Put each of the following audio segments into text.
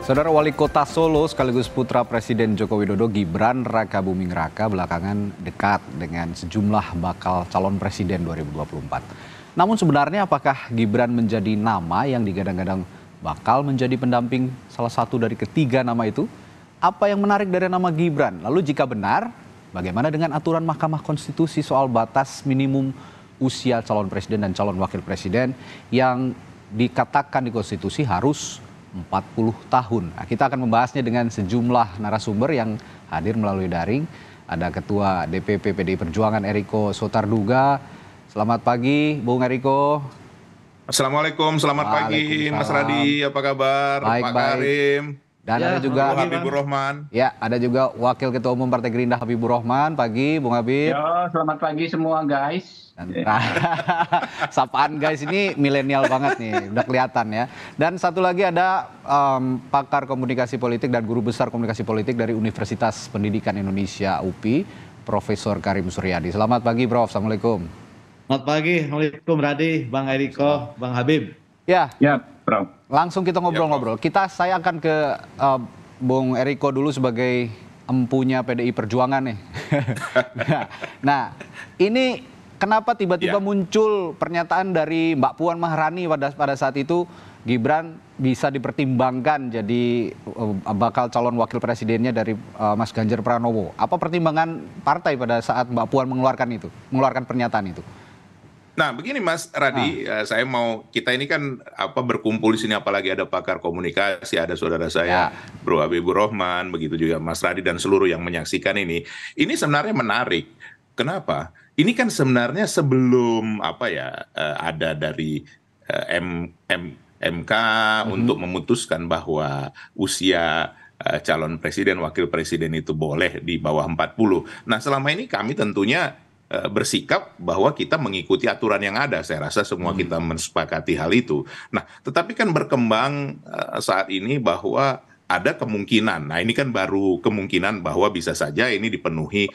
Saudara Wali Kota Solo sekaligus putra Presiden Joko Widodo Gibran Rakabuming Raka belakangan dekat dengan sejumlah bakal calon presiden 2024. Namun sebenarnya apakah Gibran menjadi nama yang digadang-gadang bakal menjadi pendamping salah satu dari ketiga nama itu? Apa yang menarik dari nama Gibran? Lalu jika benar, bagaimana dengan aturan Mahkamah Konstitusi soal batas minimum usia calon presiden dan calon wakil presiden yang dikatakan di konstitusi harus 40 tahun. Nah, kita akan membahasnya dengan sejumlah narasumber yang hadir melalui daring. Ada Ketua DPP PDI Perjuangan Eriko Sotarduga. Selamat pagi, Bung Eriko. Assalamualaikum, selamat pagi Mas Radi, apa kabar? Baik, Pak baik. Karim. Dan ada juga Habibur Rahman. Ya, ada juga Wakil Ketua Umum Partai Gerindra Habibur Rahman. Pagi, Bung Habib. Yo, selamat pagi semua guys. Sapaan guys ini milenial banget nih, udah kelihatan ya. Dan satu lagi ada pakar komunikasi politik dan guru besar komunikasi politik dari Universitas Pendidikan Indonesia UPI, Profesor Karim Suryadi. Selamat pagi, Prof. Assalamualaikum. Selamat pagi, Assalamualaikum Radi, Bang Eriko, Bang Habib. Ya, Prof. langsung kita ngobrol-ngobrol. Saya akan ke Bung Eriko dulu sebagai empunya PDI Perjuangan nih. Nah, ini kenapa tiba-tiba muncul pernyataan dari Mbak Puan Maharani pada saat itu Gibran bisa dipertimbangkan jadi bakal calon wakil presidennya dari Mas Ganjar Pranowo. Apa pertimbangan partai pada saat Mbak Puan mengeluarkan pernyataan itu? Nah, begini Mas Radi, kita ini kan berkumpul di sini, apalagi ada pakar komunikasi, ada saudara saya Bro Habibur Rahman, begitu juga Mas Radi dan seluruh yang menyaksikan ini. Ini sebenarnya menarik. Kenapa? Ini kan sebenarnya sebelum ada dari MK untuk memutuskan bahwa usia calon presiden, wakil presiden itu boleh di bawah 40. Nah, selama ini kami tentunya bersikap bahwa kita mengikuti aturan yang ada. Saya rasa semua kita mensepakati hal itu. Nah, tetapi kan berkembang saat ini bahwa ada kemungkinan, nah ini kan baru kemungkinan bahwa bisa saja ini dipenuhi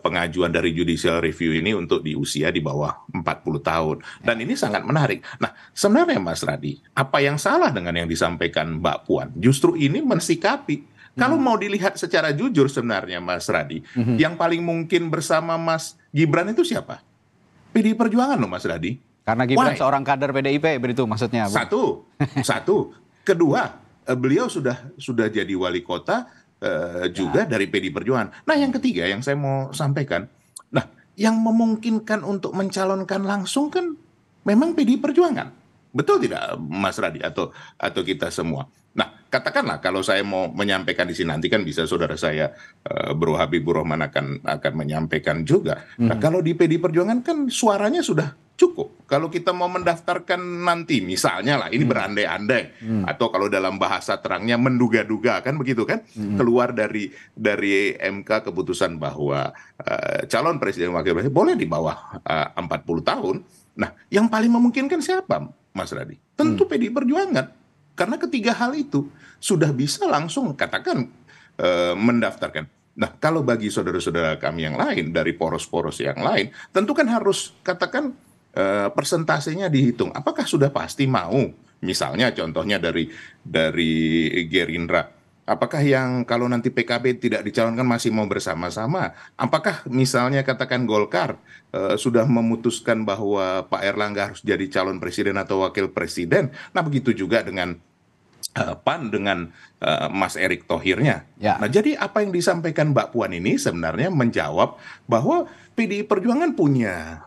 pengajuan dari judicial review ini untuk di usia di bawah 40 tahun. Dan ini sangat menarik. Nah, sebenarnya Mas Radi, apa yang salah dengan yang disampaikan Mbak Puan? Justru ini mensikapi. Kalau mau dilihat secara jujur sebenarnya Mas Radi, yang paling mungkin bersama Mas Gibran itu siapa? PDI Perjuangan loh Mas Radi. Karena Gibran seorang kader PDIP, begitu maksudnya. Satu. Kedua, beliau sudah jadi wali kota juga dari PDI Perjuangan. Nah, yang ketiga yang saya mau sampaikan, nah yang memungkinkan untuk mencalonkan langsung kan memang PDI Perjuangan. Betul tidak Mas Radi atau kita semua? Nah, katakanlah kalau saya mau menyampaikan di sini, nanti kan bisa saudara saya Bro Habibur Rahman akan menyampaikan juga. Nah, kalau di PDI Perjuangan kan suaranya sudah cukup. Kalau kita mau mendaftarkan nanti misalnya lah, ini berandai-andai atau kalau dalam bahasa terangnya menduga-duga kan begitu kan, keluar dari MK keputusan bahwa calon presiden wakil presiden boleh di bawah 40 tahun. Nah, yang paling memungkinkan siapa Mas Radi? Tentu PDI Perjuangan. Karena ketiga hal itu sudah bisa langsung katakan mendaftarkan. Nah, kalau bagi saudara-saudara kami yang lain dari poros-poros yang lain, tentu kan harus katakan persentasenya dihitung. Apakah sudah pasti mau? Misalnya contohnya dari Gerindra. Apakah yang kalau nanti PKB tidak dicalonkan masih mau bersama-sama? Apakah misalnya katakan Golkar sudah memutuskan bahwa Pak Erlangga harus jadi calon presiden atau wakil presiden? Nah, begitu juga dengan PAN dengan Mas Erick Thohirnya. Nah, jadi apa yang disampaikan Mbak Puan ini sebenarnya menjawab bahwa PDI Perjuangan punya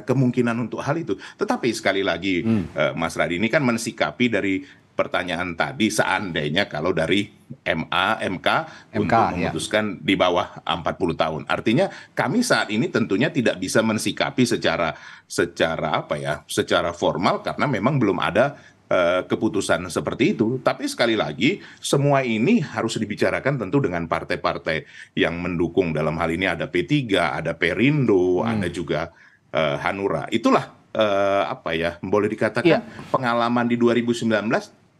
kemungkinan untuk hal itu. Tetapi sekali lagi Mas Radi ini kan mensikapi dari pertanyaan tadi, seandainya kalau dari MK untuk memutuskan di bawah 40 tahun. Artinya kami saat ini tentunya tidak bisa mensikapi secara formal karena memang belum ada keputusan seperti itu. Tapi sekali lagi semua ini harus dibicarakan tentu dengan partai-partai yang mendukung. Dalam hal ini ada P3, ada Perindo, ada juga Hanura. Itulah boleh dikatakan pengalaman di 2019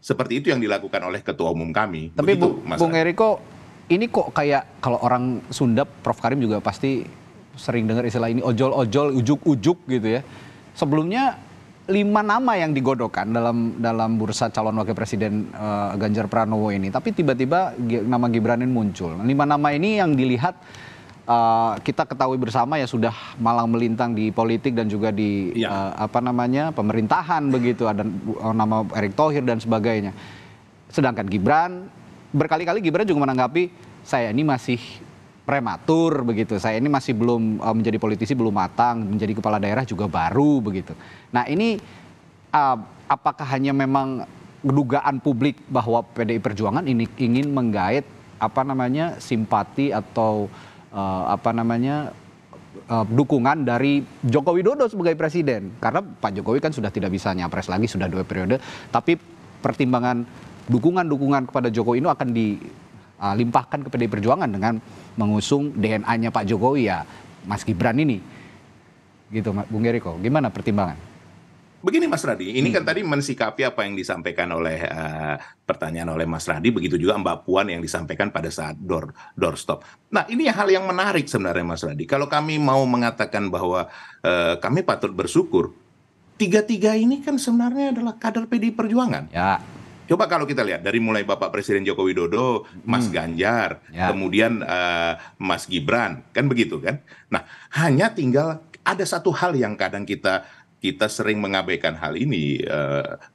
seperti itu yang dilakukan oleh ketua umum kami. Tapi Bung Eriko, ini kok kayak kalau orang Sunda, Prof Karim juga pasti sering dengar istilah ini ojol-ojol, ujuk-ujuk gitu ya. Sebelumnya 5 nama yang digodokkan dalam bursa calon wakil presiden Ganjar Pranowo ini, tapi tiba-tiba nama Gibran ini muncul. 5 nama ini yang dilihat kita ketahui bersama ya sudah malang melintang di politik dan juga di pemerintahan begitu, ada nama Erick Thohir dan sebagainya. Sedangkan Gibran berkali-kali juga menanggapi saya ini masih prematur begitu. Saya ini masih belum menjadi politisi, belum matang, menjadi kepala daerah juga baru begitu. Nah, ini apakah hanya memang dugaan publik bahwa PDI Perjuangan ini ingin menggait simpati atau dukungan dari Joko Widodo sebagai presiden? Karena Pak Jokowi kan sudah tidak bisa nyapres lagi, sudah 2 periode, tapi pertimbangan dukungan kepada Jokowi ini akan dilimpahkan ke PDI Perjuangan dengan mengusung DNA-nya Pak Jokowi, ya Mas Gibran ini. Gitu, Bung Eriko. Gimana pertimbangan? Begini Mas Radi, ini kan tadi mensikapi apa yang disampaikan oleh pertanyaan oleh Mas Radi, begitu juga Mbak Puan yang disampaikan pada saat doorstop. Nah, ini hal yang menarik sebenarnya Mas Radi. Kalau kami mau mengatakan bahwa kami patut bersyukur, tiga-tiga ini kan sebenarnya adalah kader PDI Perjuangan. Ya. Coba kalau kita lihat dari mulai Bapak Presiden Joko Widodo, Mas Ganjar, kemudian Mas Gibran, kan begitu kan? Nah, hanya tinggal ada satu hal yang kadang kita sering mengabaikan hal ini,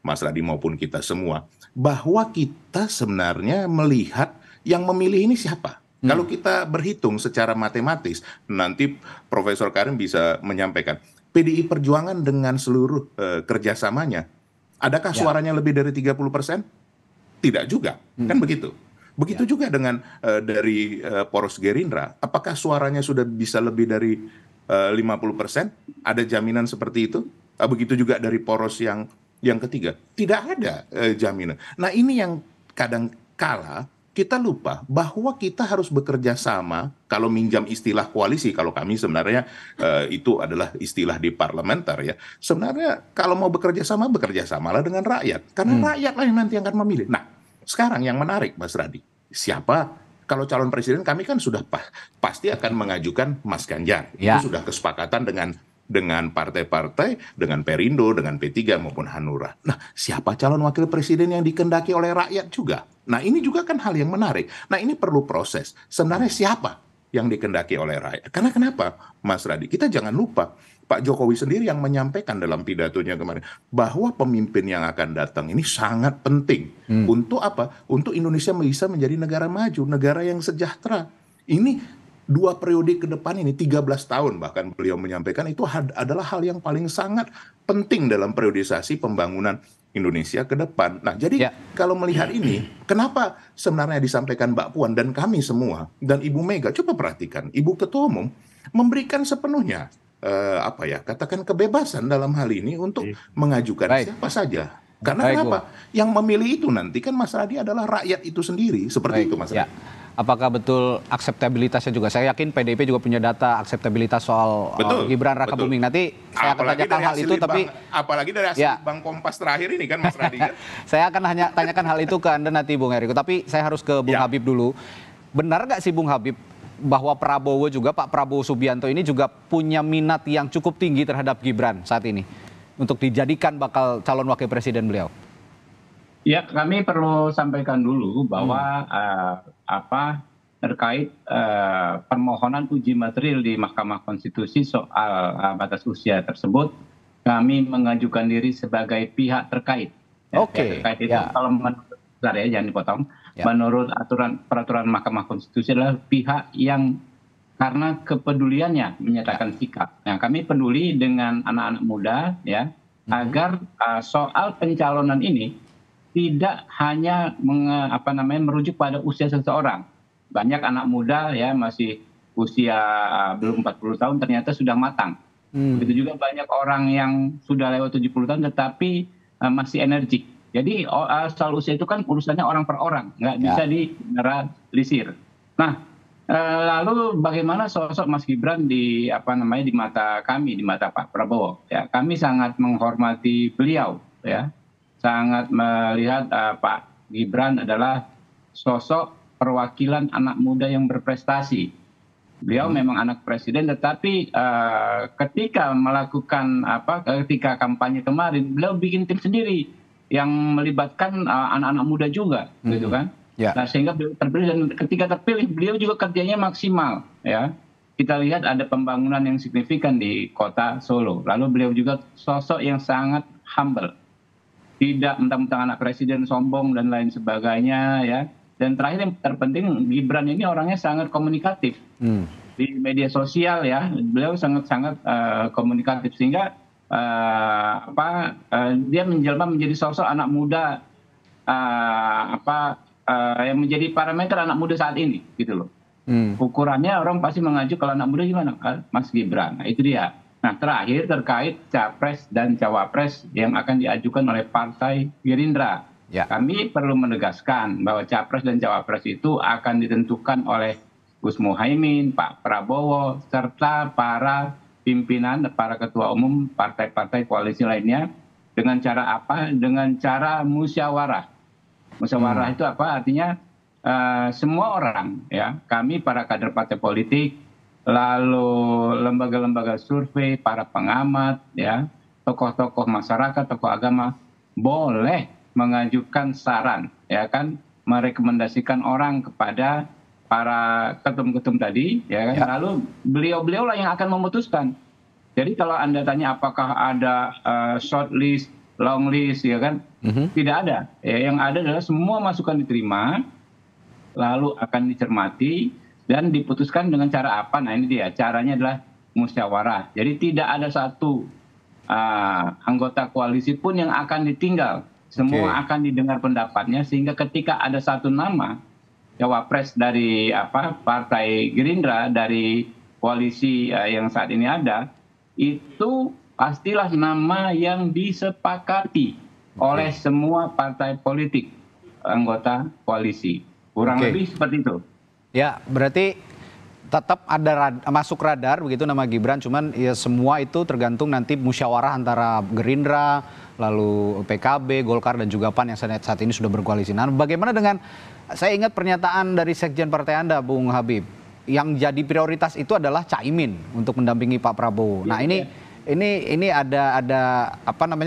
Mas Radi maupun kita semua, bahwa kita sebenarnya melihat yang memilih ini siapa. Kalau kita berhitung secara matematis, nanti Profesor Karim bisa menyampaikan, PDI Perjuangan dengan seluruh kerjasamanya, adakah suaranya lebih dari 30%? Tidak juga, kan begitu. Begitu juga dengan dari poros Gerindra, apakah suaranya sudah bisa lebih dari 50%? Ada jaminan seperti itu? Begitu juga dari poros yang ketiga, tidak ada jaminan. Nah, ini yang kadang kala kita lupa bahwa kita harus bekerja sama. Kalau minjam istilah koalisi, kalau kami sebenarnya itu adalah istilah di parlementer ya. Sebenarnya kalau mau bekerja samalah dengan rakyat. Karena rakyatlah yang nanti akan memilih. Nah, sekarang yang menarik Mas Radi, siapa? Kalau calon presiden kami kan sudah pasti akan mengajukan Mas Ganjar. Ya. Itu sudah kesepakatan dengan partai-partai, dengan Perindo, dengan P3 maupun Hanura. Nah, siapa calon wakil presiden yang dikehendaki oleh rakyat juga? Nah, ini juga kan hal yang menarik. Nah, ini perlu proses. Sebenarnya siapa yang dikehendaki oleh rakyat? Karena kenapa, Mas Radi? Kita jangan lupa, Pak Jokowi sendiri yang menyampaikan dalam pidatonya kemarin, bahwa pemimpin yang akan datang ini sangat penting. Untuk apa? Untuk Indonesia bisa menjadi negara maju, negara yang sejahtera. Ini 2 periode ke depan ini, 13 tahun bahkan beliau menyampaikan, itu adalah hal yang paling sangat penting dalam periodisasi pembangunan Indonesia ke depan. Nah, jadi kalau melihat ini, kenapa sebenarnya disampaikan Mbak Puan dan kami semua, dan Ibu Mega, coba perhatikan, Ibu Ketua Umum memberikan sepenuhnya, katakan kebebasan dalam hal ini untuk mengajukan siapa saja. Karena kenapa? Yang memilih itu nanti kan Mas Radi adalah rakyat itu sendiri, seperti itu Mas Radi. Apakah betul akseptabilitasnya juga? Saya yakin PDIP juga punya data akseptabilitas soal Gibran Raka Buming. Nanti saya akan tanyakan hal itu, tapi apalagi dari hasil Bang Kompas terakhir ini kan Mas Radi kan? Saya akan hanya tanyakan hal itu ke Anda nanti Bung Eriko. Tapi saya harus ke Bung Habib dulu. Benar nggak sih Bung Habib bahwa Pak Prabowo Subianto ini juga punya minat yang cukup tinggi terhadap Gibran saat ini untuk dijadikan bakal calon wakil presiden beliau? Ya, kami perlu sampaikan dulu bahwa terkait permohonan uji material di Mahkamah Konstitusi soal batas usia tersebut, kami mengajukan diri sebagai pihak terkait. Oke. Terkait itu kalau menurut jangan dipotong. Menurut peraturan Mahkamah Konstitusi adalah pihak yang karena kepeduliannya menyatakan sikap. Nah, kami peduli dengan anak-anak muda ya, agar soal pencalonan ini tidak hanya merujuk pada usia seseorang. Banyak anak muda ya masih usia belum 40 tahun ternyata sudah matang. Begitu juga banyak orang yang sudah lewat 70 tahun tetapi masih energik. Jadi soal usia itu kan urusannya orang per orang, nggak bisa digeneralisir. Nah, lalu bagaimana sosok Mas Gibran di mata kami, di mata Pak Prabowo? Ya, kami sangat menghormati beliau ya. Sangat melihat Pak Gibran adalah sosok perwakilan anak muda yang berprestasi. Beliau memang anak presiden, tetapi ketika melakukan ketika kampanye kemarin, beliau bikin tim sendiri yang melibatkan anak-anak muda juga, gitu kan? Ya. Nah, sehingga beliau terpilih, dan ketika terpilih beliau juga kerjanya maksimal, ya. Kita lihat ada pembangunan yang signifikan di kota Solo. Lalu beliau juga sosok yang sangat humble, tidak mentang-mentang anak presiden sombong dan lain sebagainya, ya. Dan terakhir yang terpenting, Gibran ini orangnya sangat komunikatif di media sosial, ya. Beliau sangat-sangat komunikatif, sehingga dia menjelma menjadi sosok anak muda yang menjadi parameter anak muda saat ini, gitu loh. Ukurannya orang pasti mengacu kalau anak muda gimana, Mas Gibran. Nah, itu dia. Nah, terakhir terkait capres dan cawapres yang akan diajukan oleh Partai Gerindra. Ya. Kami perlu menegaskan bahwa capres dan cawapres itu akan ditentukan oleh Gus Muhaimin, Pak Prabowo, serta para pimpinan, para ketua umum partai-partai koalisi lainnya. Dengan cara apa? Dengan cara musyawarah. Musyawarah itu apa? Artinya semua orang, ya, kami para kader partai politik, lalu lembaga-lembaga survei, para pengamat, ya, tokoh-tokoh masyarakat, tokoh agama, boleh mengajukan saran, ya kan, merekomendasikan orang kepada para ketum-ketum tadi, ya kan, lalu beliau-beliau lah yang akan memutuskan. Jadi kalau Anda tanya apakah ada short list, long list, ya kan, tidak ada. Ya, yang ada adalah semua masukan diterima, lalu akan dicermati dan diputuskan dengan cara apa. Nah, ini dia, caranya adalah musyawarah. Jadi tidak ada satu anggota koalisi pun yang akan ditinggal. Semua akan didengar pendapatnya, sehingga ketika ada satu nama cawapres dari Partai Gerindra, dari koalisi yang saat ini ada, itu pastilah nama yang disepakati oleh semua partai politik anggota koalisi. Kurang lebih seperti itu. Ya, berarti tetap ada masuk radar begitu nama Gibran, cuman ya semua itu tergantung nanti musyawarah antara Gerindra, lalu PKB, Golkar dan juga PAN yang saat ini sudah berkoalisi. Nah, bagaimana dengan, saya ingat pernyataan dari Sekjen Partai Anda, Bung Habib, yang jadi prioritas itu adalah Caimin untuk mendampingi Pak Prabowo. Nah, ini ada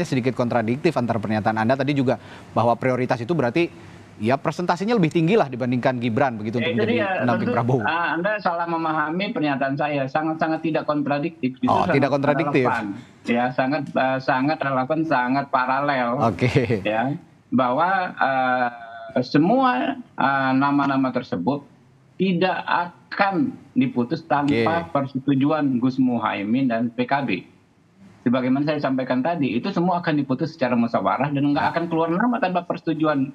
sedikit kontradiktif antara pernyataan Anda tadi juga, bahwa prioritas itu berarti ya presentasinya lebih tinggi lah dibandingkan Gibran begitu untuk menjadi pendamping Prabowo. Anda salah memahami pernyataan saya, sangat-sangat tidak kontradiktif. Tidak kontradiktif. Relevan. Ya, sangat relevan, sangat paralel. Oke. Ya, bahwa semua nama-nama tersebut tidak akan diputus tanpa persetujuan Gus Muhaimin dan PKB. Sebagaimana saya sampaikan tadi, itu semua akan diputus secara musyawarah dan nggak akan keluar nama tanpa persetujuan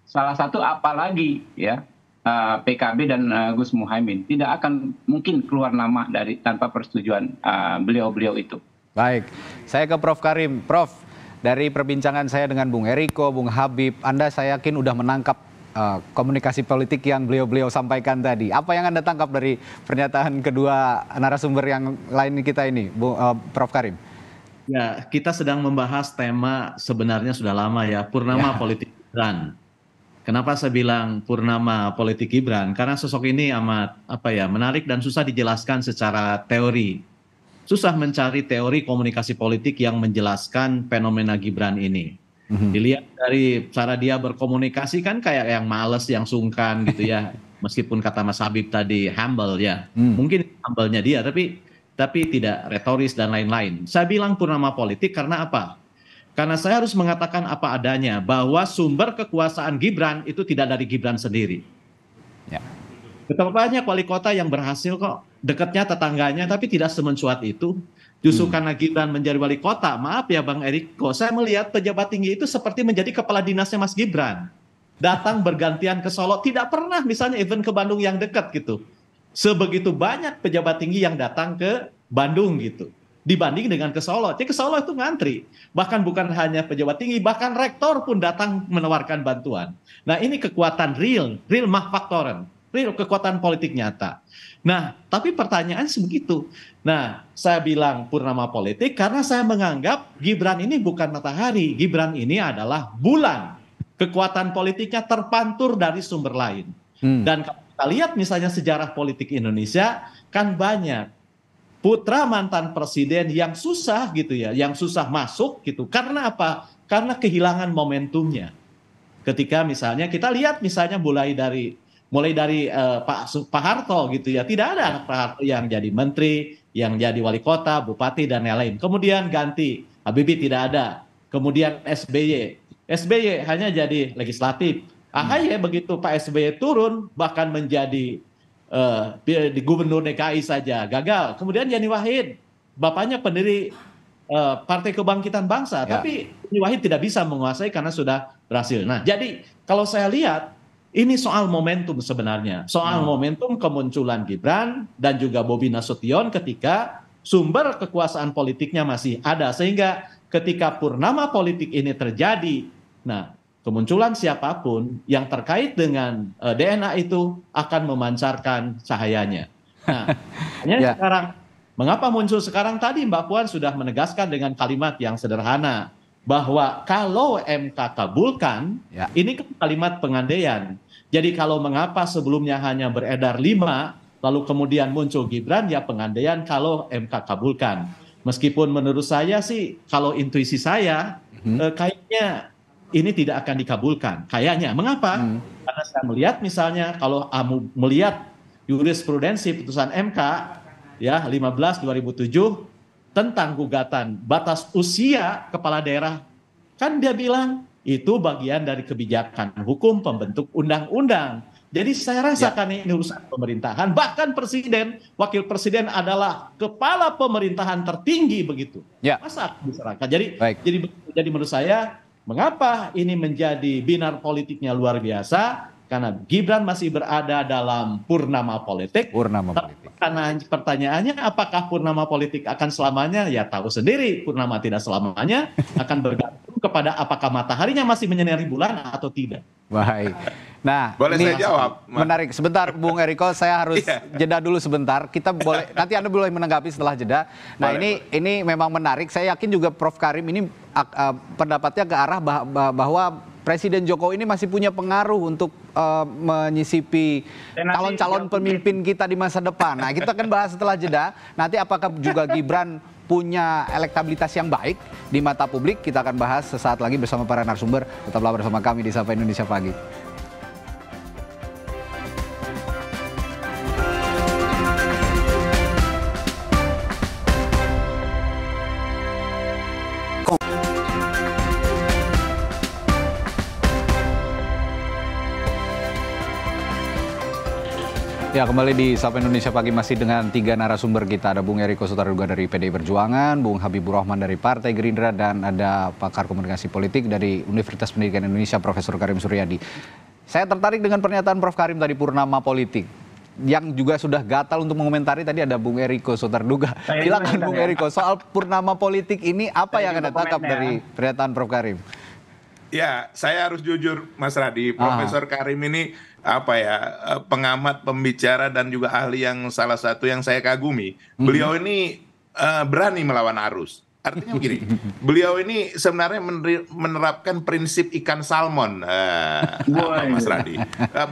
salah satu apalagi, ya, PKB dan Gus Muhaimin. Tidak akan mungkin keluar nama tanpa persetujuan beliau-beliau itu. Baik, saya ke Prof Karim. Prof, dari perbincangan saya dengan Bung Eriko, Bung Habib, Anda saya yakin udah menangkap komunikasi politik yang beliau-beliau sampaikan tadi. Apa yang Anda tangkap dari pernyataan kedua narasumber yang lain kita ini, Prof Karim? Ya, kita sedang membahas tema sebenarnya sudah lama, ya, purnama politik Gibran. Kenapa saya bilang purnama politik Gibran? Karena sosok ini amat menarik dan susah dijelaskan secara teori. Susah mencari teori komunikasi politik yang menjelaskan fenomena Gibran ini. Dilihat dari cara dia berkomunikasi kan kayak yang males, yang sungkan gitu ya. Meskipun kata Mas Habib tadi humble, ya. Mungkin humble-nya dia, tapi tidak retoris dan lain-lain. Saya bilang purnama politik karena apa? Karena saya harus mengatakan apa adanya, bahwa sumber kekuasaan Gibran itu tidak dari Gibran sendiri. Ya. Betapa banyak wali kota yang berhasil kok, dekatnya tetangganya, tapi tidak semencuat itu. Justru karena Gibran menjadi wali kota, maaf ya Bang Eriko, saya melihat pejabat tinggi itu seperti menjadi kepala dinasnya Mas Gibran. Datang bergantian ke Solo, tidak pernah misalnya event ke Bandung yang dekat gitu. Sebegitu banyak pejabat tinggi yang datang ke Bandung gitu. Dibanding dengan ke Solo. Jadi ke Solo itu ngantri. Bahkan bukan hanya pejabat tinggi, bahkan rektor pun datang menawarkan bantuan. Nah, ini kekuatan real Machtfaktoren, real kekuatan politik nyata. Nah, tapi pertanyaan sebegitu. Nah, saya bilang purnama politik karena saya menganggap Gibran ini bukan matahari. Gibran ini adalah bulan. Kekuatan politiknya terpantur dari sumber lain. Dan kalau kita lihat misalnya sejarah politik Indonesia kan banyak putra mantan presiden yang susah gitu ya, yang susah masuk gitu. Karena apa? Karena kehilangan momentumnya. Ketika misalnya kita lihat misalnya mulai dari Pak Harto gitu ya, tidak ada anak Pak Harto yang jadi menteri, yang jadi wali kota, bupati dan lain-lain. Kemudian ganti Habibie tidak ada. Kemudian SBY hanya jadi legislatif. AHY begitu Pak SBY turun bahkan menjadi di gubernur DKI saja gagal. Kemudian Yeni Wahid, bapaknya pendiri Partai Kebangkitan Bangsa, tapi Yeni Wahid tidak bisa menguasai karena sudah berhasil. Nah, jadi kalau saya lihat ini soal momentum sebenarnya, soal momentum kemunculan Gibran dan juga Bobi Nasution ketika sumber kekuasaan politiknya masih ada, sehingga ketika purnama politik ini terjadi, nah kemunculan siapapun yang terkait dengan DNA itu akan memancarkan cahayanya. Nah, hanya sekarang, mengapa muncul sekarang tadi Mbak Puan sudah menegaskan dengan kalimat yang sederhana, bahwa kalau MK kabulkan, ini kan kalimat pengandaian. Jadi kalau mengapa sebelumnya hanya beredar 5, lalu kemudian muncul Gibran, ya pengandaian kalau MK kabulkan. Meskipun menurut saya sih, kalau intuisi saya, kayaknya ini tidak akan dikabulkan. Kayaknya. Mengapa? Karena saya melihat misalnya, kalau melihat jurisprudensi putusan MK, ya 15/2007, tentang gugatan batas usia kepala daerah, kan dia bilang itu bagian dari kebijakan hukum pembentuk undang-undang. Jadi saya rasakan ini urusan pemerintahan, bahkan presiden, wakil presiden adalah kepala pemerintahan tertinggi begitu. Masa diserahkan? Jadi menurut saya, mengapa ini menjadi binar politiknya luar biasa? Karena Gibran masih berada dalam purnama politik. Karena pertanyaannya, apakah purnama politik akan selamanya? Ya tahu sendiri, purnama tidak selamanya, akan bergantung kepada apakah mataharinya masih menyinari bulan atau tidak. Baik. Nah, boleh saya jawab? Menarik. Sebentar, Bung Eriko, saya harus jeda dulu sebentar. Kita boleh, nanti Anda boleh menanggapi setelah jeda. Nah, ini memang menarik. Saya yakin juga Prof Karim ini pendapatnya ke arah bahwa Presiden Jokowi ini masih punya pengaruh untuk menyisipi calon-calon pemimpin kita di masa depan. Nah, kita akan bahas setelah jeda. Nanti apakah juga Gibran punya elektabilitas yang baik di mata publik? Kita akan bahas sesaat lagi bersama para narasumber. Tetaplah bersama kami di Sapa Indonesia Pagi. Ya, kembali di Sapa Indonesia Pagi masih dengan 3 narasumber kita. Ada Bung Eriko Sotarduga dari PDI Perjuangan, Bung Habibur Rahman dari Partai Gerindra, dan ada pakar komunikasi politik dari Universitas Pendidikan Indonesia, Profesor Karim Suryadi. Saya tertarik dengan pernyataan Prof Karim tadi, purnama politik. Yang juga sudah gatal untuk mengomentari tadi ada Bung Eriko Sotarduga. Silakan Bung Eriko, soal purnama politik ini apa yang Anda tangkap dari pernyataan Prof Karim? Ya, saya harus jujur Mas Radi, Profesor Karim ini pengamat, pembicara dan juga ahli yang salah satu yang saya kagumi. Beliau ini berani melawan arus. Artinya begini, beliau ini sebenarnya menerapkan prinsip ikan salmon, Mas Radi.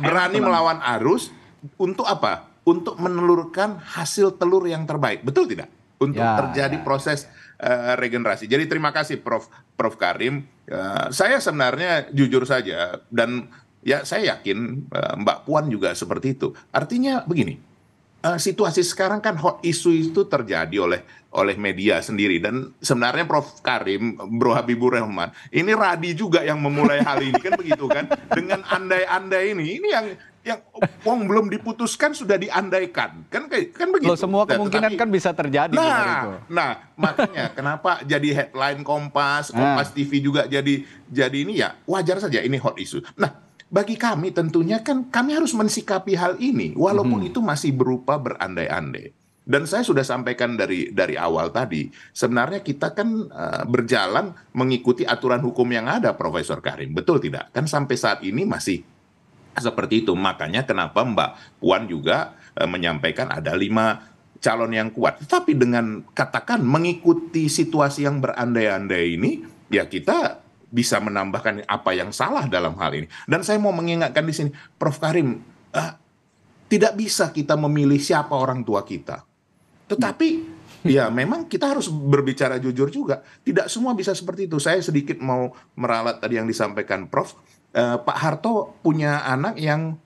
Berani melawan arus untuk apa? Untuk menelurkan hasil telur yang terbaik. Betul tidak? Untuk terjadi proses regenerasi. Jadi terima kasih Prof Karim. Saya sebenarnya jujur saja, dan ya saya yakin Mbak Puan juga seperti itu. Artinya begini, situasi sekarang kan hot issue itu terjadi oleh media sendiri, dan sebenarnya Prof Karim, Bro Habibur Rahman, ini Radi juga yang memulai hal ini kan begitu kan, dengan andai-andai ini yang belum diputuskan sudah diandaikan kan begitu. Loh, semua kemungkinan kan bisa terjadi. Nah makanya kenapa jadi headline Kompas TV juga jadi ini, ya wajar saja ini hot issue. Nah, bagi kami tentunya kan kami harus mensikapi hal ini walaupun itu masih berupa berandai-andai. Dan saya sudah sampaikan dari awal tadi, sebenarnya kita kan berjalan mengikuti aturan hukum yang ada, Profesor Karim. Betul tidak? Kan sampai saat ini masih seperti itu. Makanya kenapa Mbak Puan juga menyampaikan ada 5 calon yang kuat. Tapi dengan katakan mengikuti situasi yang berandai-andai ini, ya kita bisa menambahkan apa yang salah dalam hal ini. Dan saya mau mengingatkan di sini, Prof Karim, tidak bisa kita memilih siapa orang tua kita. Tetapi ya memang kita harus berbicara jujur juga. Tidak semua bisa seperti itu. Saya sedikit mau meralat tadi yang disampaikan Prof. Pak Harto punya anak yang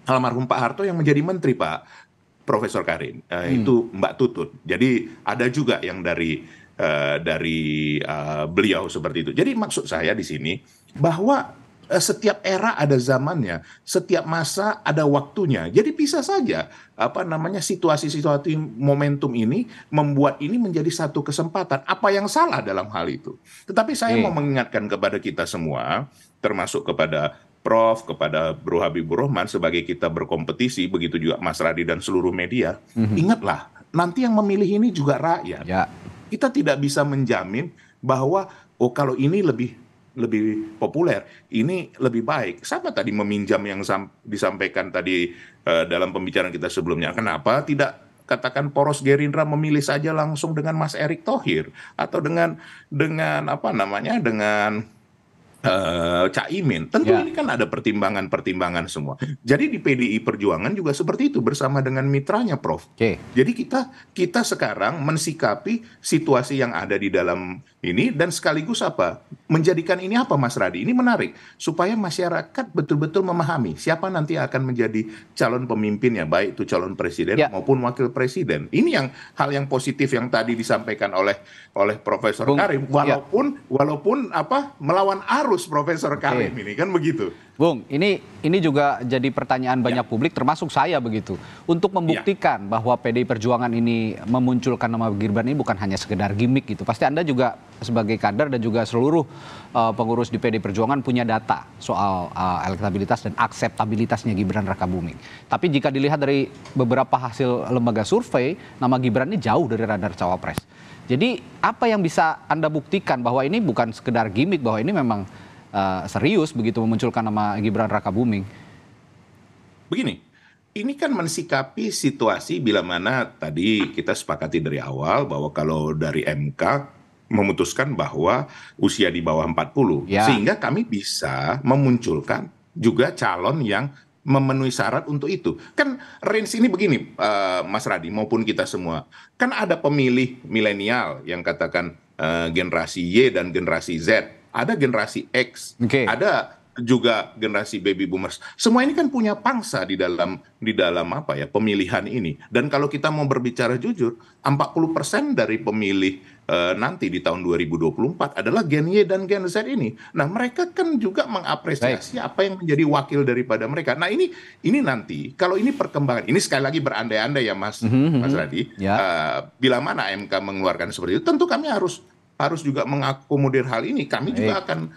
almarhum Pak Harto yang menjadi menteri, Pak Profesor Karim. Itu Mbak Tutut. Jadi ada juga yang dari beliau seperti itu. Jadi maksud saya di sini bahwa setiap era ada zamannya, setiap masa ada waktunya. Jadi bisa saja situasi-situasi momentum ini membuat ini menjadi satu kesempatan. Apa yang salah dalam hal itu? Tetapi saya mau mengingatkan kepada kita semua, termasuk kepada Prof, kepada Bro Habibur Rahman sebagai kita berkompetisi, begitu juga Mas Radi dan seluruh media. Ingatlah, nanti yang memilih ini juga rakyat. Ya. Kita tidak bisa menjamin bahwa kalau ini lebih populer, ini lebih baik. Sama tadi meminjam yang disampaikan tadi dalam pembicaraan kita sebelumnya. Kenapa tidak katakan poros Gerindra memilih saja langsung dengan Mas Erick Thohir atau dengan Caimin? Tentu ini kan ada pertimbangan-pertimbangan semua. Jadi di PDI Perjuangan juga seperti itu bersama dengan mitranya, Prof. Jadi kita sekarang mensikapi situasi yang ada di dalam ini dan sekaligus menjadikan ini Mas Radi? Ini menarik supaya masyarakat betul-betul memahami siapa nanti akan menjadi calon pemimpinnya, baik itu calon presiden maupun wakil presiden. Ini hal yang positif yang tadi disampaikan oleh Profesor Karim, walaupun melawan arus Profesor Karim ini kan begitu. Bung, ini juga jadi pertanyaan banyak publik termasuk saya begitu. Untuk membuktikan bahwa PDI Perjuangan ini memunculkan nama Gibran ini bukan hanya sekedar gimmick gitu. Pasti Anda juga sebagai kader dan juga seluruh pengurus di PDI Perjuangan punya data soal elektabilitas dan akseptabilitasnya Gibran Rakabuming. Tapi jika dilihat dari beberapa hasil lembaga survei, nama Gibran ini jauh dari radar cawapres. Jadi apa yang bisa Anda buktikan bahwa ini bukan sekedar gimmick, bahwa ini memang serius begitu memunculkan nama Gibran Rakabuming? Begini, ini kan mensikapi situasi bila mana tadi kita sepakati dari awal bahwa kalau dari MK memutuskan bahwa usia di bawah 40, sehingga kami bisa memunculkan juga calon yang memenuhi syarat untuk itu. Kan range ini begini, Mas Radi maupun kita semua. Kan ada pemilih milenial yang katakan generasi Y dan generasi Z. Ada generasi X, ada juga generasi baby boomers. Semua ini kan punya pangsa di dalam pemilihan ini. Dan kalau kita mau berbicara jujur, 40% dari pemilih nanti di tahun 2024 adalah Gen Y dan Gen Z ini. Nah, mereka kan juga mengapresiasi apa yang menjadi wakil daripada mereka. Nah, ini nanti kalau ini perkembangan, ini sekali lagi berandai-andai ya Mas Radi. Bila mana MK mengeluarkan seperti itu, tentu kami harus juga mengakomodir hal ini. Kami juga akan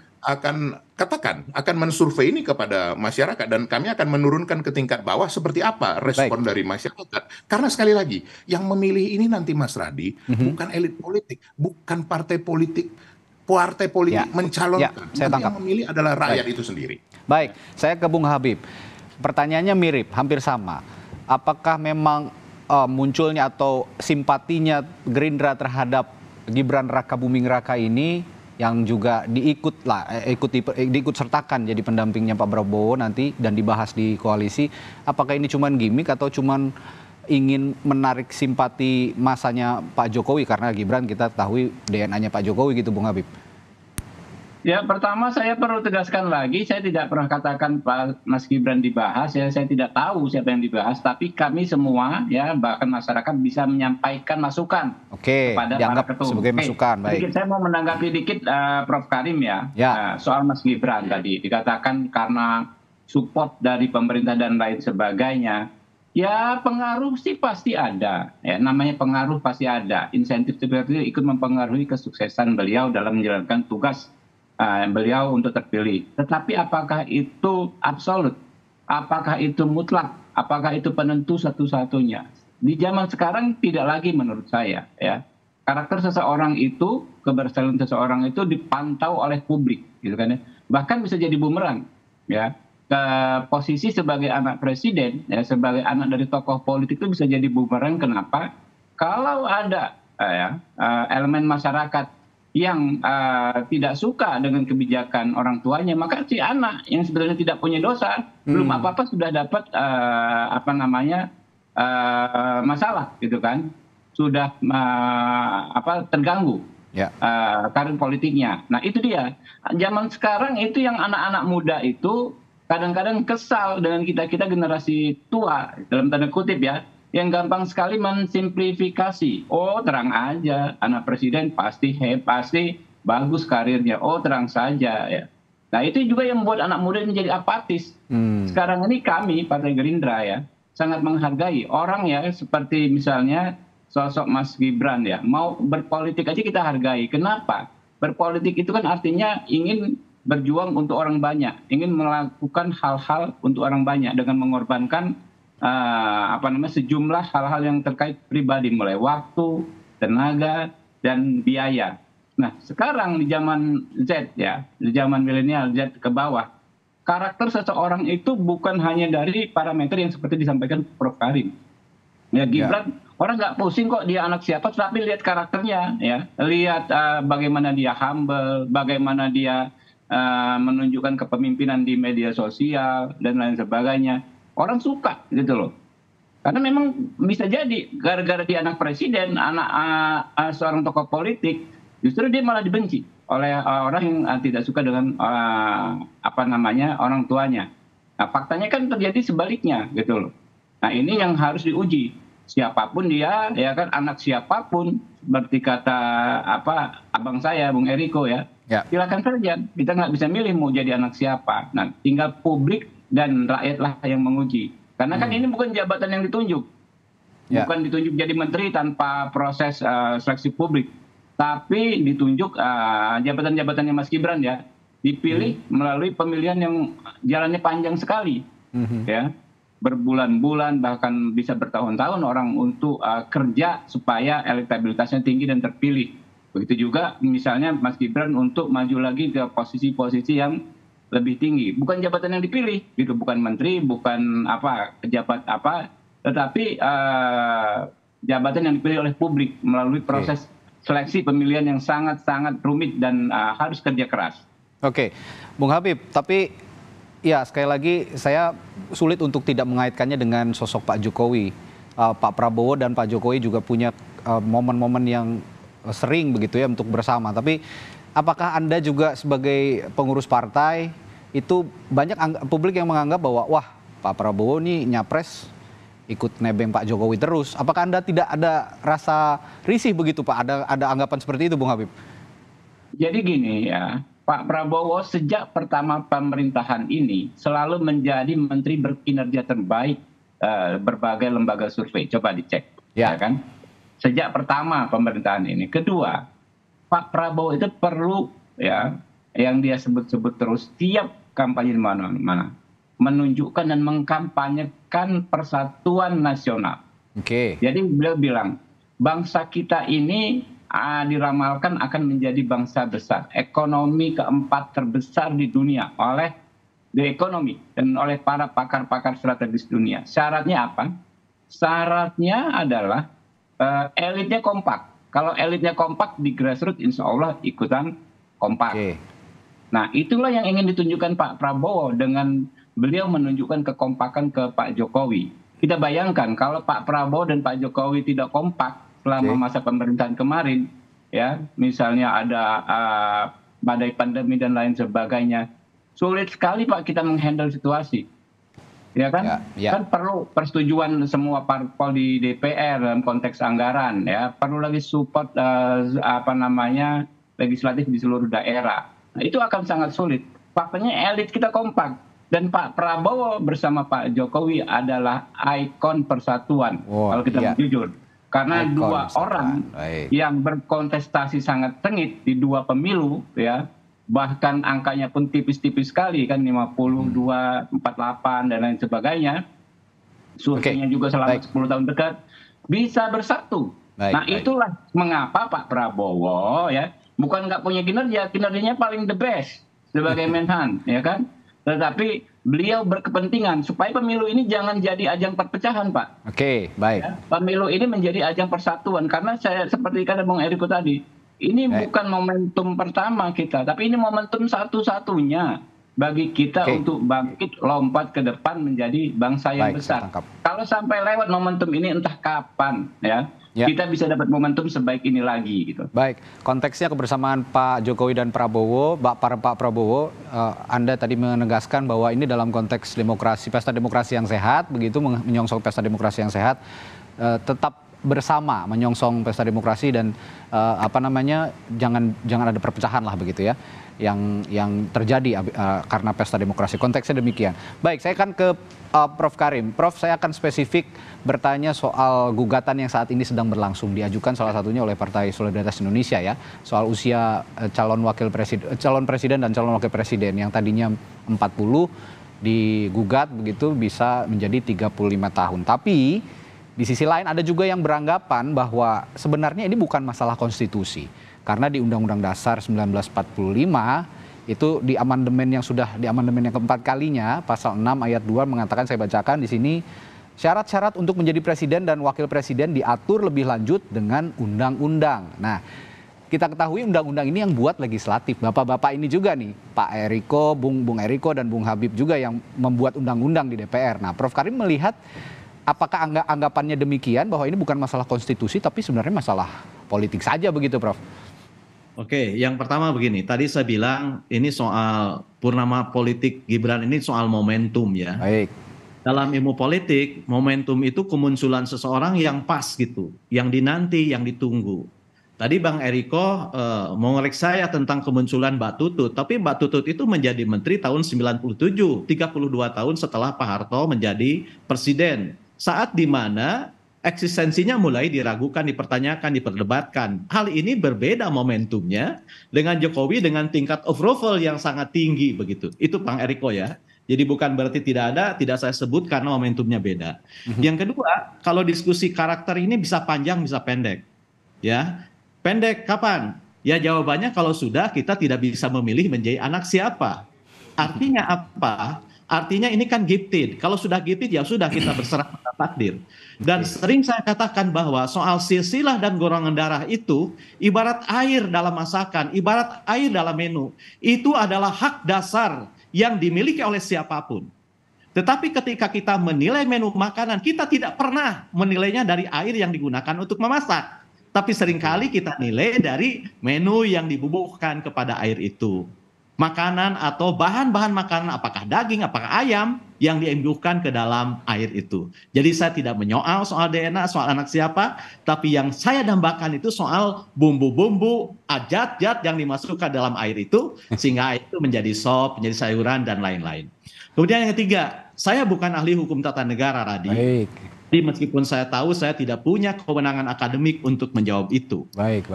mensurvei ini kepada masyarakat dan kami akan menurunkan ke tingkat bawah seperti apa respon dari masyarakat. Karena sekali lagi, yang memilih ini nanti Mas Radi bukan elit politik, bukan partai politik mencalonkan. Yang memilih adalah rakyat itu sendiri. Baik, saya ke Bung Habib. Pertanyaannya mirip, hampir sama. Apakah memang munculnya atau simpatinya Gerindra terhadap Gibran Rakabuming Raka ini yang juga diikut sertakan jadi pendampingnya Pak Prabowo nanti dan dibahas di koalisi, apakah ini cuman gimmick atau cuman ingin menarik simpati masanya Pak Jokowi, karena Gibran kita ketahui DNA-nya Pak Jokowi gitu, Bung Habib? Ya, pertama saya perlu tegaskan lagi, saya tidak pernah katakan Pak Mas Gibran dibahas, ya saya tidak tahu siapa yang dibahas, tapi kami semua ya bahkan masyarakat bisa menyampaikan masukan kepada para ketum. Sebagai masukan, baik. Saya mau menanggapi dikit Prof Karim soal Mas Gibran tadi dikatakan karena support dari pemerintah dan lain sebagainya. Ya pengaruh sih pasti ada, ya namanya pengaruh pasti ada. Insentif seperti itu ikut mempengaruhi kesuksesan beliau dalam menjalankan tugas beliau untuk terpilih. Tetapi apakah itu absolut? Apakah itu mutlak? Apakah itu penentu satu-satunya? Di zaman sekarang tidak lagi menurut saya. Ya, karakter seseorang itu, keberhasilan seseorang itu dipantau oleh publik, gitu kan ya. Bahkan bisa jadi bumerang, ya. Ke posisi sebagai anak presiden, ya, sebagai anak dari tokoh politik itu bisa jadi bumerang. Kenapa? Kalau ada elemen masyarakat yang tidak suka dengan kebijakan orang tuanya, maka si anak yang sebenarnya tidak punya dosa, belum apa-apa sudah dapat masalah gitu kan, sudah terganggu karir politiknya. Nah itu dia, zaman sekarang itu yang anak-anak muda itu kadang-kadang kesal dengan kita generasi tua dalam tanda kutip ya, yang gampang sekali mensimplifikasi. Oh terang aja, anak presiden pasti bagus karirnya. Oh terang saja ya. Nah itu juga yang membuat anak muda menjadi apatis. Sekarang ini kami Partai Gerindra ya sangat menghargai orang ya seperti misalnya sosok Mas Gibran ya. Mau berpolitik aja kita hargai. Kenapa? Berpolitik itu kan artinya ingin berjuang untuk orang banyak, ingin melakukan hal-hal untuk orang banyak dengan mengorbankan sejumlah hal-hal yang terkait pribadi, mulai waktu, tenaga, dan biaya. Nah, sekarang di zaman Z ya, di zaman milenial Z ke bawah, karakter seseorang itu bukan hanya dari parameter yang seperti disampaikan Prof. Karim. Ya, Gibran, orang nggak pusing kok dia anak siapa, tapi lihat karakternya, ya, lihat bagaimana dia humble, bagaimana dia menunjukkan kepemimpinan di media sosial dan lain sebagainya. Orang suka gitu loh. Karena memang bisa jadi gara-gara dia anak presiden, anak seorang tokoh politik, justru dia malah dibenci oleh orang yang tidak suka dengan orang tuanya. Nah, faktanya kan terjadi sebaliknya gitu loh. Nah, ini yang harus diuji. Siapapun dia, ya kan, anak siapapun, seperti kata abang saya, Bung Eriko ya. Silakan saja. Kita nggak bisa milih mau jadi anak siapa. Nah, tinggal publik dan rakyatlah yang menguji. Karena kan ini bukan jabatan yang ditunjuk. Bukan ditunjuk jadi menteri tanpa proses seleksi publik. Tapi ditunjuk jabatan-jabatannya Mas Gibran ya. Dipilih melalui pemilihan yang jalannya panjang sekali. Ya, berbulan-bulan bahkan bisa bertahun-tahun orang untuk kerja supaya elektabilitasnya tinggi dan terpilih. Begitu juga misalnya Mas Gibran untuk maju lagi ke posisi-posisi yang lebih tinggi, bukan jabatan yang dipilih, gitu, bukan menteri, bukan pejabat tetapi jabatan yang dipilih oleh publik melalui proses seleksi pemilihan yang sangat-sangat rumit dan harus kerja keras. Oke, Bung Habib, tapi ya sekali lagi saya sulit untuk tidak mengaitkannya dengan sosok Pak Jokowi. Pak Prabowo dan Pak Jokowi juga punya momen-momen yang sering begitu ya untuk bersama. Tapi apakah Anda juga sebagai pengurus partai itu banyak publik yang menganggap bahwa wah Pak Prabowo nih nyapres ikut nebeng Pak Jokowi terus. Apakah Anda tidak ada rasa risih begitu Pak? Ada anggapan seperti itu Bung Habib? Jadi gini ya, Pak Prabowo sejak pertama pemerintahan ini selalu menjadi menteri berkinerja terbaik berbagai lembaga survei. Coba dicek, ya kan? Sejak pertama pemerintahan ini. Kedua, Pak Prabowo itu perlu ya, yang dia sebut-sebut terus tiap kampanye di mana-mana, menunjukkan dan mengkampanyekan persatuan nasional. Jadi beliau bilang, bangsa kita ini diramalkan akan menjadi bangsa besar, ekonomi keempat terbesar di dunia oleh The Economy dan oleh para pakar-pakar strategis dunia. Syaratnya apa? Syaratnya adalah elitnya kompak. Kalau elitnya kompak di grassroots, insya Allah ikutan kompak. Nah, itulah yang ingin ditunjukkan Pak Prabowo dengan beliau menunjukkan kekompakan ke Pak Jokowi. Kita bayangkan kalau Pak Prabowo dan Pak Jokowi tidak kompak selama masa pemerintahan kemarin, ya, misalnya ada badai pandemi dan lain sebagainya, sulit sekali Pak kita menghandle situasi. Ya kan? Kan perlu persetujuan semua parpol di DPR dalam konteks anggaran, ya. Perlu lagi support legislatif di seluruh daerah. Nah, itu akan sangat sulit. Faktanya elit kita kompak dan Pak Prabowo bersama Pak Jokowi adalah ikon persatuan. Kalau kita jujur, karena dua orang yang berkontestasi sangat sengit di dua pemilu, ya, bahkan angkanya pun tipis-tipis sekali kan 52, 48 dan lain sebagainya. Surveinya juga selama 10 tahun dekat bisa bersatu. Itulah mengapa Pak Prabowo ya bukan nggak punya kinerjanya paling the best sebagai Menhan, ya kan? Tetapi beliau berkepentingan supaya pemilu ini jangan jadi ajang perpecahan, Pak. Ya, pemilu ini menjadi ajang persatuan karena saya seperti kata Bung Eriko tadi, Ini bukan momentum pertama kita, tapi ini momentum satu-satunya bagi kita untuk bangkit lompat ke depan menjadi bangsa yang besar. Kalau sampai lewat momentum ini entah kapan kita bisa dapat momentum sebaik ini lagi gitu. Baik, konteksnya kebersamaan Pak Jokowi dan Prabowo, Pak Prabowo, Anda tadi menegaskan bahwa ini dalam konteks demokrasi, pesta demokrasi yang sehat, begitu menyongsong pesta demokrasi yang sehat, tetap bersama menyongsong pesta demokrasi dan jangan ada perpecahan lah begitu ya yang terjadi karena pesta demokrasi. Konteksnya demikian. Baik, saya akan ke Prof. Karim. Prof, saya akan spesifik bertanya soal gugatan yang saat ini sedang berlangsung, diajukan salah satunya oleh Partai Solidaritas Indonesia ya, soal usia calon presiden dan calon wakil presiden yang tadinya 40 digugat begitu bisa menjadi 35 tahun. Tapi di sisi lain ada juga yang beranggapan bahwa sebenarnya ini bukan masalah konstitusi. Karena di Undang-Undang Dasar 1945 itu di amandemen yang keempat kalinya pasal 6 ayat 2 mengatakan, saya bacakan di sini, syarat-syarat untuk menjadi presiden dan wakil presiden diatur lebih lanjut dengan undang-undang. Nah, kita ketahui undang-undang ini yang buat legislatif. Bapak-bapak ini juga nih, Pak Eriko, Bung Eriko dan Bung Habib juga yang membuat undang-undang di DPR. Nah, Prof. Karim melihat apakah anggapannya demikian bahwa ini bukan masalah konstitusi tapi sebenarnya masalah politik saja begitu, Prof? Oke, yang pertama begini, tadi saya bilang ini soal purnama politik Gibran, ini soal momentum ya. Baik. Dalam ilmu politik, momentum itu kemunculan seseorang yang pas gitu, yang dinanti, yang ditunggu. Tadi Bang Eriko mengorek saya tentang kemunculan Mbak Tutut, tapi Mbak Tutut itu menjadi menteri tahun 97, 32 tahun setelah Pak Harto menjadi presiden. Saat di mana eksistensinya mulai diragukan, dipertanyakan, diperdebatkan. Hal ini berbeda momentumnya dengan Jokowi dengan tingkat approval yang sangat tinggi begitu. Itu Bang Eriko ya. Jadi bukan berarti tidak saya sebut karena momentumnya beda. Yang kedua, kalau diskusi karakter ini bisa panjang, bisa pendek. Ya. Pendek kapan? Ya jawabannya kalau sudah kita tidak bisa memilih menjadi anak siapa. Artinya apa? Artinya ini kan gifted. Kalau sudah gifted ya sudah kita berserah pada takdir. Dan sering saya katakan bahwa soal silsilah dan golongan darah itu ibarat air dalam masakan, ibarat air dalam menu. Itu adalah hak dasar yang dimiliki oleh siapapun. Tetapi ketika kita menilai menu makanan, kita tidak pernah menilainya dari air yang digunakan untuk memasak. Tapi seringkali kita nilai dari menu yang dibubuhkan kepada air itu. Makanan atau bahan-bahan makanan, apakah daging, apakah ayam yang diimbuhkan ke dalam air itu. Jadi saya tidak menyoal soal DNA, soal anak siapa, tapi yang saya dambakan itu soal bumbu-bumbu, zat-zat yang dimasukkan dalam air itu, sehingga air itu menjadi sop, menjadi sayuran, dan lain-lain. Kemudian yang ketiga, saya bukan ahli hukum tata negara, Radi. Baik. Jadi meskipun saya tahu saya tidak punya kewenangan akademik untuk menjawab itu. Baik.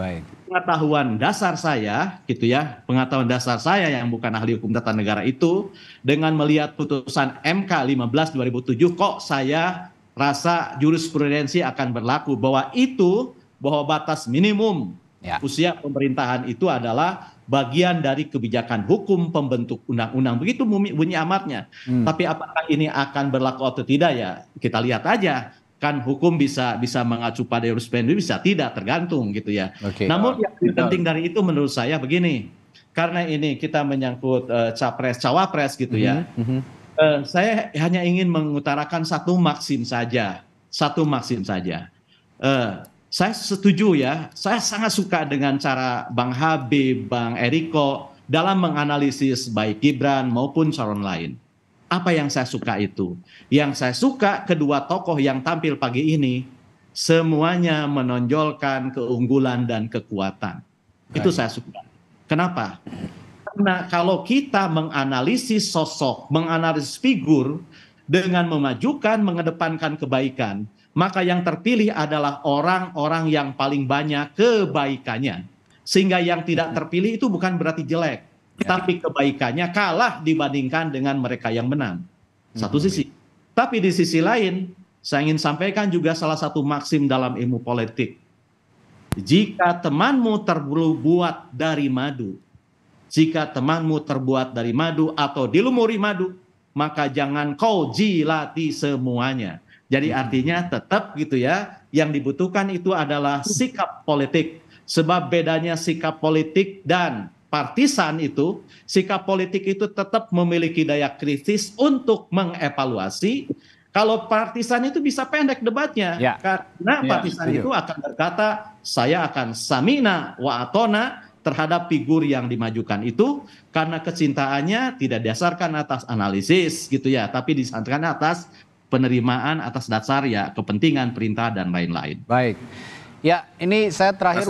Pengetahuan dasar saya, gitu ya, pengetahuan dasar saya yang bukan ahli hukum tata negara itu, dengan melihat putusan MK 15/2007, kok saya rasa jurisprudensi akan berlaku bahwa batas minimum usia pemerintahan itu adalah bagian dari kebijakan hukum pembentuk undang-undang. Begitu bunyi amatnya. Tapi apakah ini akan berlaku atau tidak ya kita lihat aja. Kan hukum bisa mengacu pada jurisprudensi, bisa tidak, tergantung gitu ya. Namun yang lebih penting dari itu menurut saya begini. Karena ini kita menyangkut capres-cawapres gitu ya. Saya hanya ingin mengutarakan satu maksim saja. Saya setuju ya, saya sangat suka dengan cara Bang Habib, Bang Eriko dalam menganalisis baik Gibran maupun calon lain. Apa yang saya suka itu? Yang saya suka kedua tokoh yang tampil pagi ini, semuanya menonjolkan keunggulan dan kekuatan. Itu saya suka. Kenapa? Karena kalau kita menganalisis sosok, menganalisis figur dengan memajukan, mengedepankan kebaikan, maka yang terpilih adalah orang-orang yang paling banyak kebaikannya. Sehingga yang tidak terpilih itu bukan berarti jelek, tapi kebaikannya kalah dibandingkan dengan mereka yang menang. Satu sisi. Tapi di sisi lain, saya ingin sampaikan juga salah satu maksim dalam ilmu politik. Jika temanmu terbuat dari madu, atau dilumuri madu, maka jangan kau jilati semuanya. Jadi artinya tetap gitu ya, yang dibutuhkan itu adalah sikap politik, Sebab bedanya sikap politik dan partisan itu, sikap politik itu tetap memiliki daya kritis untuk mengevaluasi. Kalau partisan itu bisa pendek debatnya, karena partisan itu akan berkata, saya akan samina wa atona terhadap figur yang dimajukan itu, karena kecintaannya tidak didasarkan atas analisis gitu ya, tapi disandarkan atas penerimaan atas dasar ya kepentingan, perintah dan lain-lain. Baik. Ya, ini saya terakhir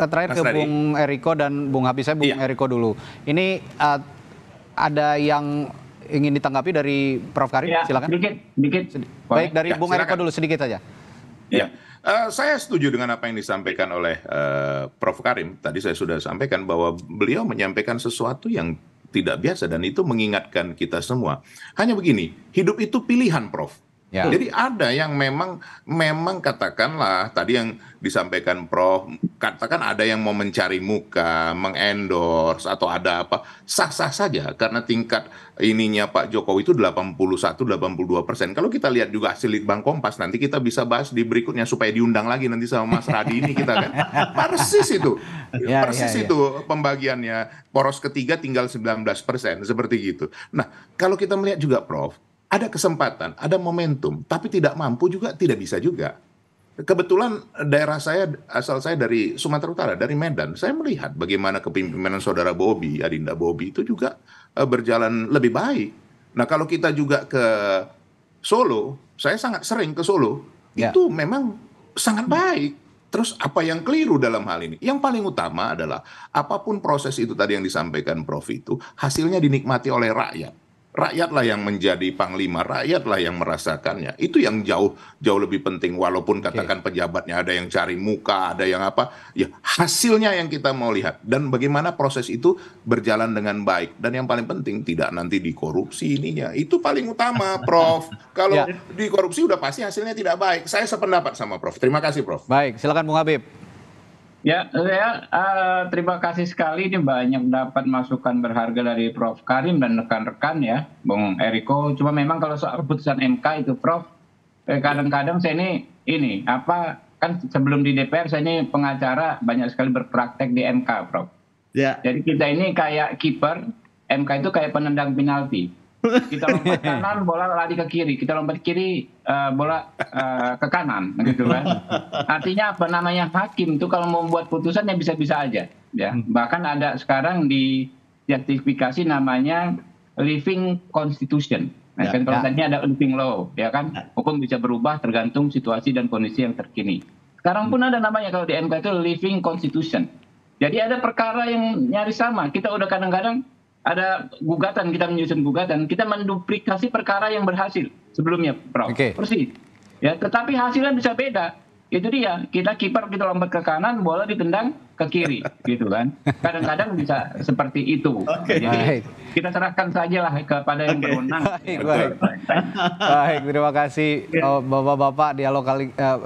terakhir ke Bung Eriko dan Bung Habib. Saya Bung Eriko dulu. Ini ada yang ingin ditanggapi dari Prof. Karim, silakan. Sedikit. Baik, dari Bung Eriko dulu sedikit saja. Ya, saya setuju dengan apa yang disampaikan oleh Prof. Karim. Tadi saya sudah sampaikan bahwa beliau menyampaikan sesuatu yang tidak biasa dan itu mengingatkan kita semua. Hanya begini, hidup itu pilihan, Prof. Jadi ada yang memang katakanlah tadi yang disampaikan Prof, katakan ada yang mau mencari muka, mengendorse atau ada apa, sah-sah saja karena tingkat ininya Pak Jokowi itu 81-82%. Kalau kita lihat juga hasil Litbang Kompas, nanti kita bisa bahas di berikutnya supaya diundang lagi nanti sama Mas Radi ini kita kan. Persis itu. Itu pembagiannya. Poros ketiga tinggal 19%, seperti gitu. Nah, kalau kita melihat juga Prof, ada kesempatan, ada momentum, tapi tidak mampu juga, tidak bisa juga. Kebetulan daerah saya, asal saya dari Sumatera Utara, dari Medan, saya melihat bagaimana kepemimpinan saudara Bobi, Adinda Bobi itu juga berjalan lebih baik. Nah kalau kita juga ke Solo, saya sangat sering ke Solo, itu memang sangat baik. Terus apa yang keliru dalam hal ini? Yang paling utama adalah apapun proses itu tadi yang disampaikan Prof itu, hasilnya dinikmati oleh rakyat. Rakyatlah yang menjadi panglima, rakyatlah yang merasakannya. Itu yang jauh lebih penting. Walaupun katakan pejabatnya ada yang cari muka, ada yang apa, ya hasilnya yang kita mau lihat. Dan bagaimana proses itu berjalan dengan baik. Dan yang paling penting tidak nanti dikorupsi ininya. Itu paling utama, Prof. Kalau dikorupsi udah pasti hasilnya tidak baik. Saya sependapat sama Prof. Terima kasih, Prof. Baik, silakan Bung Habib. Ya, saya terima kasih sekali, ini banyak dapat masukan berharga dari Prof. Karim dan rekan-rekan ya, Bung Eriko. Cuma memang kalau soal keputusan MK itu, Prof, kadang-kadang saya ini kan sebelum di DPR saya ini pengacara banyak sekali berpraktek di MK, Prof. Jadi kita ini kayak kiper, MK itu kayak penendang penalti. Kita lompat kanan, bola lari ke kiri. Kita lompat kiri, bola ke kanan, gitu kan. Artinya apa namanya hakim itu kalau mau membuat putusan ya bisa-bisa aja. Ya, bahkan ada sekarang di sertifikasi namanya living constitution. Nah, kan kalau tadinya ada living law, ya kan. Hukum bisa berubah tergantung situasi dan kondisi yang terkini. Sekarang pun ada namanya kalau di MK itu living constitution. Jadi ada perkara yang nyaris sama. Kita udah kadang-kadang ada gugatan, kita menyusun gugatan, kita menduplikasi perkara yang berhasil sebelumnya, Prof. Persis. Ya, tetapi hasilnya bisa beda. Itu dia, kita kiper, kita lompat ke kanan, bola ditendang ke kiri, gitu kan. Kadang-kadang bisa seperti itu. Jadi kita serahkan sajalah kepada yang berwenang. Baik, terima kasih Bapak-bapak dialog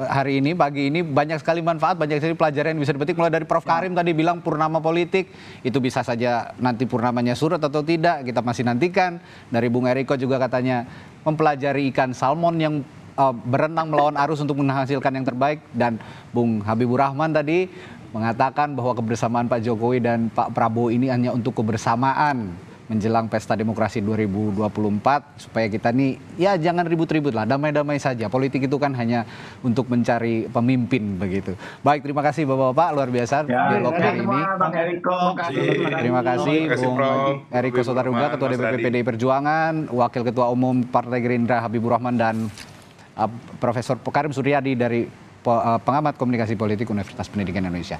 hari ini, pagi ini banyak sekali manfaat, banyak sekali pelajaran yang bisa dipetik. Mulai dari Prof. Karim tadi bilang purnama politik, itu bisa saja nanti purnamanya surut atau tidak, kita masih nantikan. Dari Bung Eriko juga katanya mempelajari ikan salmon yang berenang melawan arus untuk menghasilkan yang terbaik. Dan Bung Habibur Rahman tadi mengatakan bahwa kebersamaan Pak Jokowi dan Pak Prabowo ini hanya untuk kebersamaan menjelang pesta demokrasi 2024, supaya kita nih ya jangan ribut-ribut lah, damai-damai saja. Politik itu kan hanya untuk mencari pemimpin begitu. Baik, terima kasih Bapak-bapak, luar biasa dialog hari ini. Terima kasih Bung Eriko Sotarduga, Ketua DPP PDI Perjuangan, Wakil Ketua Umum Partai Gerindra Habibur Rahman, dan Profesor Karim Suryadi dari Pengamat Komunikasi Politik Universitas Pendidikan Indonesia.